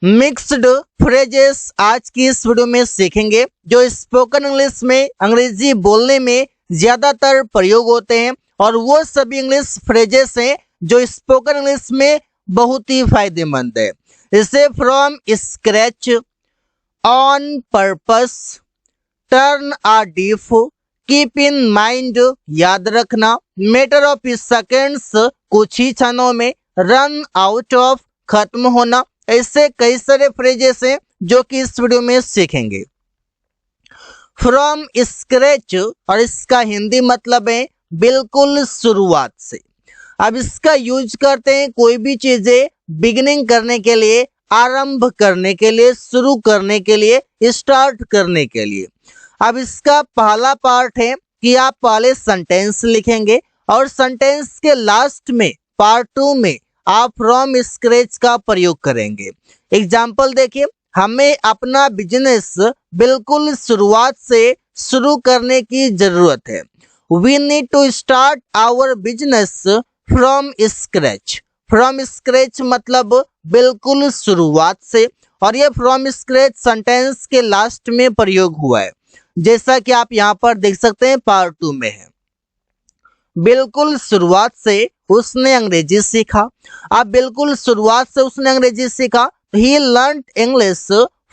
Mixed phrases आज की इस वीडियो में सीखेंगे जो स्पोकन इंग्लिश में अंग्रेजी बोलने में ज्यादातर प्रयोग होते हैं और वो सभी इंग्लिश फ्रेजेस हैं जो स्पोकन इंग्लिश में बहुत ही फायदेमंद है। इसे from scratch, on purpose, turn a deaf, keep in mind याद रखना, मैटर ऑफ सेकेंड्स कुछ ही क्षणों में, रन आउट ऑफ खत्म होना, ऐसे कई सारे फ्रेजेस हैं जो कि इस वीडियो में सीखेंगे। फ्रॉम स्क्रैच और इसका हिंदी मतलब है बिल्कुल शुरुआत से। अब इसका यूज करते हैं कोई भी चीजें बिगिनिंग करने के लिए, आरंभ करने के लिए, शुरू करने के लिए, स्टार्ट करने के लिए। अब इसका पहला पार्ट है कि आप पहले सेंटेंस लिखेंगे और सेंटेंस के लास्ट में पार्ट 2 में आप फ्रॉम स्क्रैच का प्रयोग करेंगे। एग्जाम्पल देखिए, हमें अपना बिजनेस बिल्कुल शुरुआत से शुरू करने की जरूरत है। We need to start our business from scratch. From scratch मतलब बिल्कुल शुरुआत से, और ये फ्रॉम स्क्रैच सेंटेंस के लास्ट में प्रयोग हुआ है, जैसा कि आप यहाँ पर देख सकते हैं पार्ट 2 में है। बिल्कुल शुरुआत से उसने अंग्रेजी सीखा। अब बिल्कुल शुरुआत से उसने अंग्रेजी सीखा, ही लर्न इंग्लिश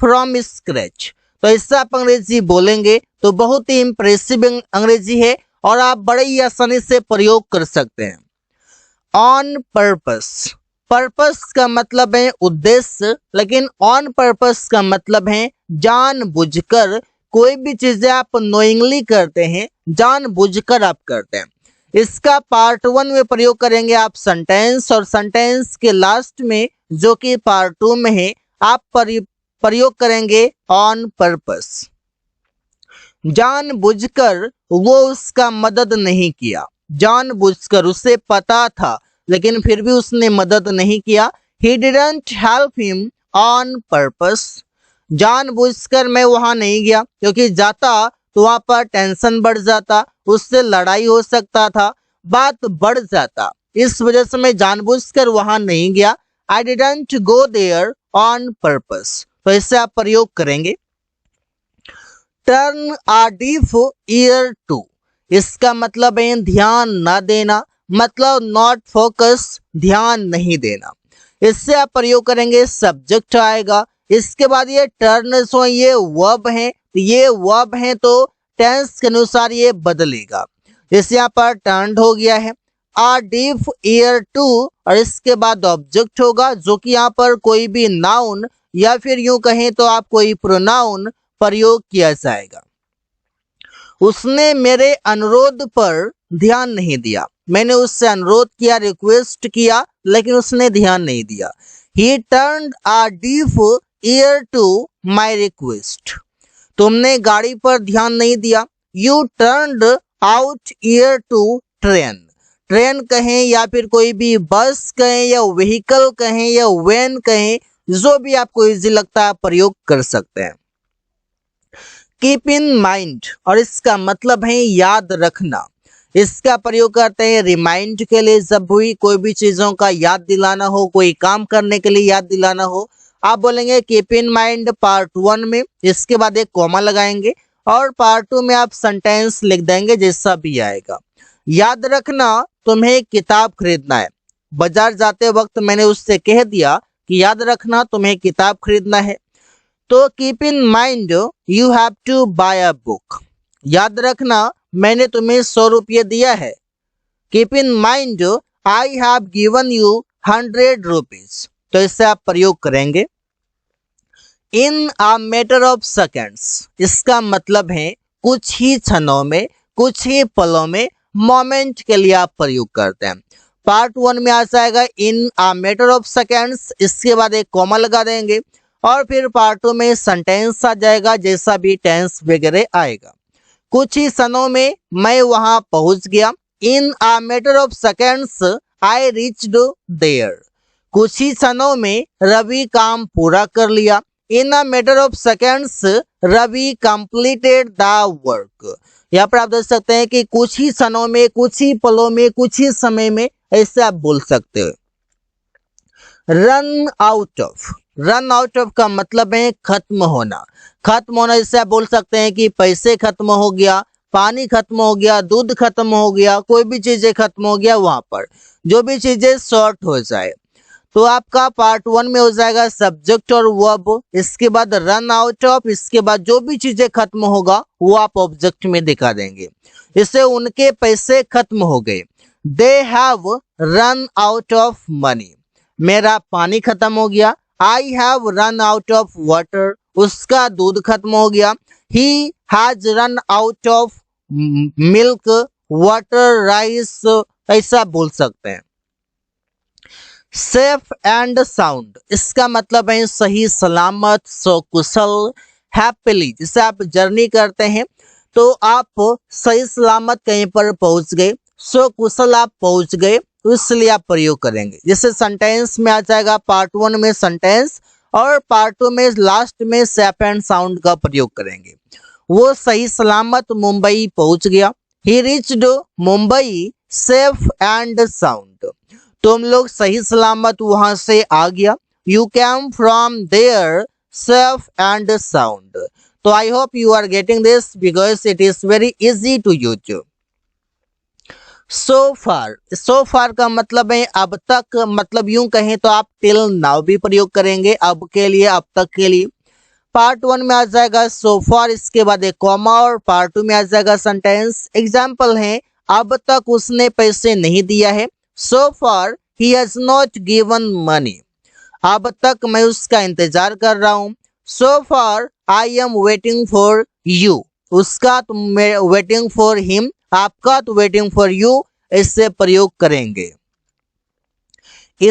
फ्रॉम स्क्रैच। तो इससे आप अंग्रेजी बोलेंगे तो बहुत ही इंप्रेसिव अंग्रेजी है और आप बड़े ही आसानी से प्रयोग कर सकते हैं। ऑन पर्पस, पर्पस का मतलब है उद्देश्य, लेकिन ऑन पर्पस का मतलब है जानबूझकर। कोई भी चीजें आप नोइंगली करते हैं, जानबूझकर आप करते हैं। इसका पार्ट 1 में प्रयोग करेंगे आप सेंटेंस, और सेंटेंस के लास्ट में जो कि पार्ट 2 में है आप प्रयोग करेंगे ऑन पर्पस। जानबूझकर वो उसका मदद नहीं किया, जानबूझकर उसे पता था लेकिन फिर भी उसने मदद नहीं किया। He didn't help him on purpose। जानबूझकर मैं वहां नहीं गया, क्योंकि जाता तो वहां पर टेंशन बढ़ जाता, उससे लड़ाई हो सकता था, बात बढ़ जाता। इस वजह से मैं जानबूझकर वहां नहीं गया। I didn't go there on purpose। तो इससे आप प्रयोग करेंगे। Turn a deaf ear to, इसका मतलब है ध्यान न देना, मतलब नॉट फोकस, ध्यान नहीं देना। इससे आप प्रयोग करेंगे सब्जेक्ट आएगा। इसके बाद ये टर्न सो ये वर्ब है, ये वर्ब है तो टेंस के अनुसार ये बदलेगा। जैसे यहाँ पर टर्न हो गया है, आ डीफ ईयर टू, और इसके बाद ऑब्जेक्ट होगा जो कि यहाँ पर कोई भी नाउन या फिर यूं कहें तो आप कोई प्रोनाउन प्रयोग किया जाएगा। उसने मेरे अनुरोध पर ध्यान नहीं दिया, मैंने उससे अनुरोध किया, रिक्वेस्ट किया, लेकिन उसने ध्यान नहीं दिया। He turned a deaf ear to my request। तुमने गाड़ी पर ध्यान नहीं दिया। You turned out ear to train। Train कहें या फिर कोई भी बस कहें या व्हीकल कहें या वैन कहें, जो भी आपको इजी लगता है प्रयोग कर सकते हैं। कीप इन माइंड, और इसका मतलब है याद रखना। इसका प्रयोग करते हैं रिमाइंड के लिए, जब भी कोई भी चीजों का याद दिलाना हो, कोई काम करने के लिए याद दिलाना हो, आप बोलेंगे कीप इन माइंड पार्ट 1 में, इसके बाद एक कॉमा लगाएंगे और पार्ट 2 में आप सेंटेंस लिख देंगे जैसा भी आएगा। याद रखना, तुम्हें किताब खरीदना है। बाजार जाते वक्त मैंने उससे कह दिया कि याद रखना तुम्हें किताब खरीदना है। तो keep in mind you have to buy a book. याद रखना मैंने तुम्हें 100 रुपये दिया है। Keep in mind I have given you 100 rupees. तो इससे आप प्रयोग करेंगे। In a matter of seconds, इसका मतलब है कुछ ही क्षणों में, कुछ ही पलों में, मोमेंट के लिए आप प्रयोग करते हैं। पार्ट 1 में आ जाएगा इन अ मैटर ऑफ सेकेंड्स, इसके बाद एक कॉमा लगा देंगे और फिर पार्ट 2 में सेंटेंस आ जाएगा जैसा भी टेंस वगैरह आएगा। कुछ ही क्षणों में मैं वहां पहुंच गया। In a matter of seconds I reached there. कुछ ही क्षणों में रवि काम पूरा कर लिया। In a matter of seconds Ravi completed the work. यहाँ पर आप देख सकते हैं कि कुछ ही क्षणों में, कुछ ही पलों में, कुछ ही समय में, ऐसे आप बोल सकते हो। Run out of, run out of का मतलब है खत्म होना। खत्म होना जिससे आप बोल सकते हैं कि पैसे खत्म हो गया, पानी खत्म हो गया, दूध खत्म हो गया, कोई भी चीजें खत्म हो गया, वहां पर जो भी चीजें शॉर्ट हो जाए। तो आपका पार्ट 1 में हो जाएगा सब्जेक्ट और वर्ब, इसके बाद रन आउट ऑफ, इसके बाद जो भी चीजें खत्म होगा वो आप ऑब्जेक्ट में दिखा देंगे। इससे उनके पैसे खत्म हो गए। They have run out of money, मेरा पानी खत्म हो गया। I have run out of water, उसका दूध खत्म हो गया। He has run out of milk, water, rice, ऐसा बोल सकते हैं। सेफ एंड साउंड, इसका मतलब है सही सलामत, सकुशल, हैप्पीली, जिसे आप जर्नी करते हैं तो आप सही सलामत कहीं पर पहुंच गए, सकुशल आप पहुंच गए, तो इसलिए आप प्रयोग करेंगे। जैसे सेंटेंस में आ जाएगा पार्ट 1 में सेंटेंस, और पार्ट 2 में लास्ट में सेफ एंड साउंड का प्रयोग करेंगे। वो सही सलामत मुंबई पहुंच गया। He reached Mumbai safe and sound, तुम लोग सही सलामत वहां से आ गया। You came from there safe and sound. तो I hope you are getting this because it is very easy to use. So far का मतलब है अब तक, मतलब यूं कहें तो आप टिल नाउ भी प्रयोग करेंगे, अब के लिए, अब तक के लिए। पार्ट 1 में आ जाएगा सो फार, इसके बाद एक कॉमा, और पार्ट 2 में आ जाएगा सेंटेंस। एग्जाम्पल है अब तक उसने पैसे नहीं दिया है। So far he has not given money, अब तक मैं उसका इंतजार कर रहा हूँ। So far I am waiting for you, उसका तो waiting for him, आपका तो waiting for you, इससे प्रयोग करेंगे।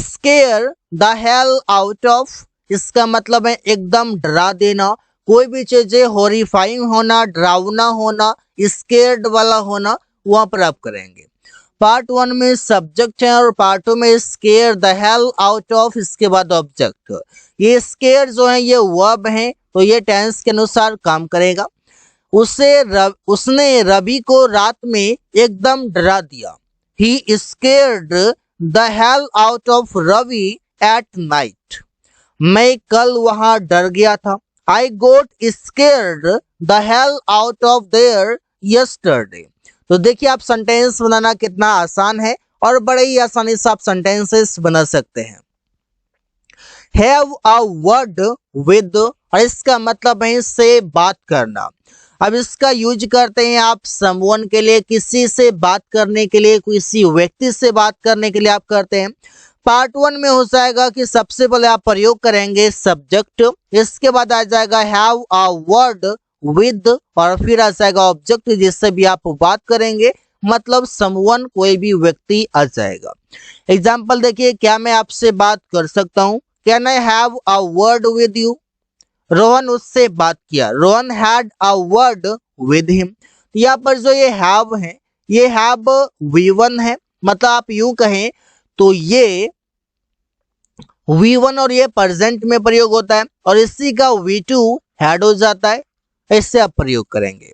Scare the hell out of, इसका मतलब है एकदम डरा देना, कोई भी चीजें हॉरिफाइंग होना, डरावना होना, स्केर्ड वाला होना, वहां पर आप करेंगे। पार्ट 1 में सब्जेक्ट है और पार्ट 2 में square the hell out of, इसके बाद ऑब्जेक्ट। ये स्केयर जो है ये वर्ब है, तो ये टेंस के अनुसार काम करेगा। उसने रवि को रात में एकदम डरा दिया। He scared the hell out of Ravi at night, मैं कल वहां डर गया था। I got scared the hell out of there yesterday. तो देखिए आप सेंटेंस बनाना कितना आसान है, और बड़े ही आसानी से आप सेंटेंसेस बना सकते हैं। हैव अ वर्ड विद, और इसका मतलब है से बात करना। अब इसका यूज करते हैं आप समवन के लिए, किसी से बात करने के लिए, किसी व्यक्ति से बात करने के लिए आप करते हैं। पार्ट 1 में हो जाएगा कि सबसे पहले आप प्रयोग करेंगे सब्जेक्ट, इसके बाद आ जाएगा हैव अ वर्ड विद, और फिर आ जाएगा ऑब्जेक्ट जिससे भी आप बात करेंगे, मतलब समवन कोई भी व्यक्ति आ जाएगा। एग्जाम्पल देखिए, क्या मैं आपसे बात कर सकता हूँ? Can I have a word with you? Rohan उससे बात किया, Rohan had a word with him. यहाँ पर जो ये हैव है, ये हैव V1 है, मतलब आप यूं कहें तो ये V1 और ये प्रेजेंट में प्रयोग होता है, और इसी का V2 हैड हो जाता है, ऐसे आप प्रयोग करेंगे।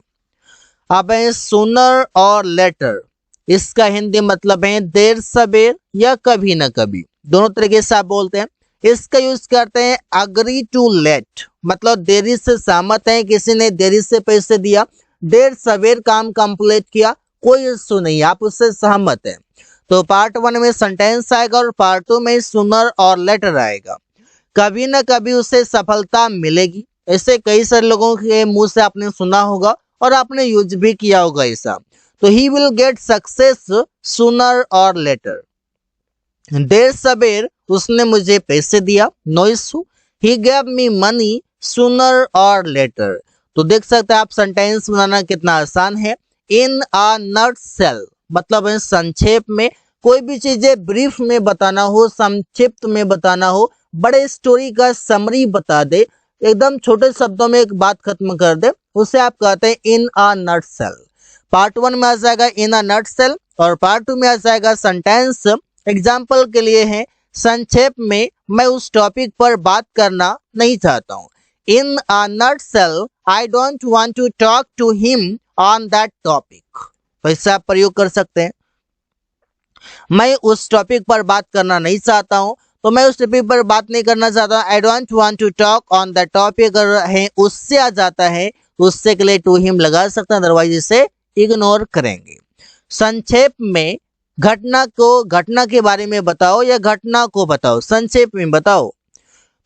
अब है सूनर और लेटर, इसका हिंदी मतलब है देर सवेर या कभी ना कभी, दोनों तरीके से आप बोलते हैं। इसका यूज करते हैं अग्री टू लेट, मतलब देरी से सहमत है, किसी ने देरी से पैसे दिया, देर सवेर काम कंप्लीट किया, कोई इश्यू नहीं, आप उससे सहमत हैं। तो पार्ट 1 में सेंटेंस आएगा और पार्ट 2 में सूनर और लेटर आएगा। कभी ना कभी उसे सफलता मिलेगी, ऐसे कई सारे लोगों के मुंह से आपने सुना होगा और आपने यूज भी किया होगा ऐसा। तो he will get success sooner और लेटर। देर सवेर उसने मुझे पैसे दिया, no issue, he gave me money sooner और लेटर। तो देख सकते हैं आप सेंटेंस बनाना कितना आसान है। इन अ नटशेल मतलब है संक्षेप में, कोई भी चीजें ब्रीफ में बताना हो, संक्षिप्त में बताना हो, बड़े स्टोरी का समरी बता दे, एकदम छोटे शब्दों में एक बात खत्म कर दे, उसे आप कहते हैं इन अ नटशेल। पार्ट 1 में आ जाएगा इन अ नटशेल, और पार्ट 2 में आ जाएगा सेंटेंस। एग्जाम्पल के लिए है, संक्षेप में मैं उस टॉपिक पर बात करना नहीं चाहता हूँ। In a nutshell I don't want to talk to him on that topic. तो इससे आप प्रयोग कर सकते हैं, मैं उस टॉपिक पर बात करना नहीं चाहता हूँ, तो मैं उस टॉपिक पर बात नहीं करना चाहता। I don't want to talk on the topic. अगर है उससे आ जाता है तो उससे के लिए टू हिम लगा सकते हैं, अदरवाइज इसे इग्नोर करेंगे। संक्षेप में घटना के बारे में बताओ या घटना को बताओ, संक्षेप में बताओ।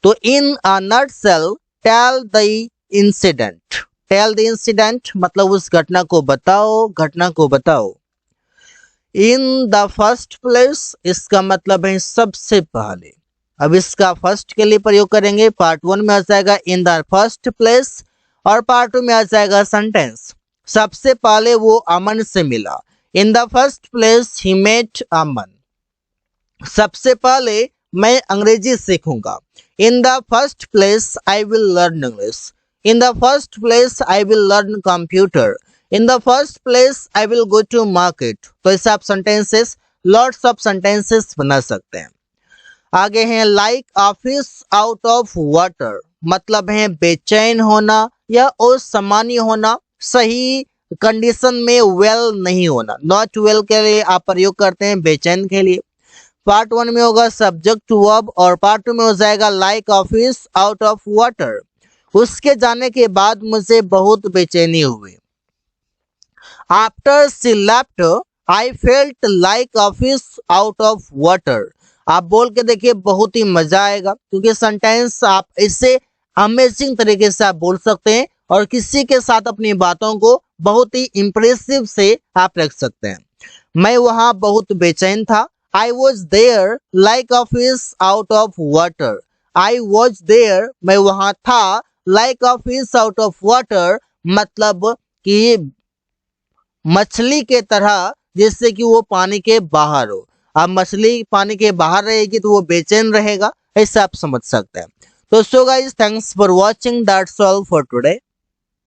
तो in a nutshell tell the incident. Tell the incident मतलब उस घटना को बताओ, घटना को बताओ। इन द फर्स्ट प्लेस इसका मतलब है सबसे पहले। अब इसका फर्स्ट के लिए प्रयोग करेंगे। पार्ट 1 में आ जाएगा इन द फर्स्ट प्लेस और पार्ट 2 में आ जाएगा सेंटेंस। सबसे पहले वो अमन से मिला। In the first place he met Aman. सबसे पहले मैं अंग्रेजी सीखूंगा। In the first place I will learn English. In the first place I will learn computer. In the first place I will go to market. तो ऐसे आप sentences, lots of sentences बना सकते हैं। आगे हैं like a fish out of water, मतलब है बेचैन होना या असामान्य होना, सही कंडीशन में वेल नहीं होना। नॉट वेल के लिए आप प्रयोग करते हैं बेचैन के लिए। पार्ट 1 में होगा सब्जेक्ट टू वर्ब और पार्ट 2 में हो जाएगा like a fish out of water. उसके जाने के बाद मुझे बहुत बेचैनी हुई। After she left I felt like a fish out of water. आप बोल के देखिए, बहुत ही मजा आएगा, क्योंकि सेंटेंस आप इससे अमेजिंग तरीके से आप बोल सकते हैं और किसी के साथ अपनी बातों को बहुत ही इंप्रेसिव से आप रख सकते हैं। मैं वहां बहुत बेचैन था। I was there like a fish out of water. I was there मैं वहां था, like a fish out of water मतलब कि मछली के तरह, जिससे कि वो पानी के बाहर हो। अब मछली पानी के बाहर रहेगी तो वो बेचैन रहेगा, ऐसा आप समझ सकते हैं। तो so guys, thanks for watching, that's all for today.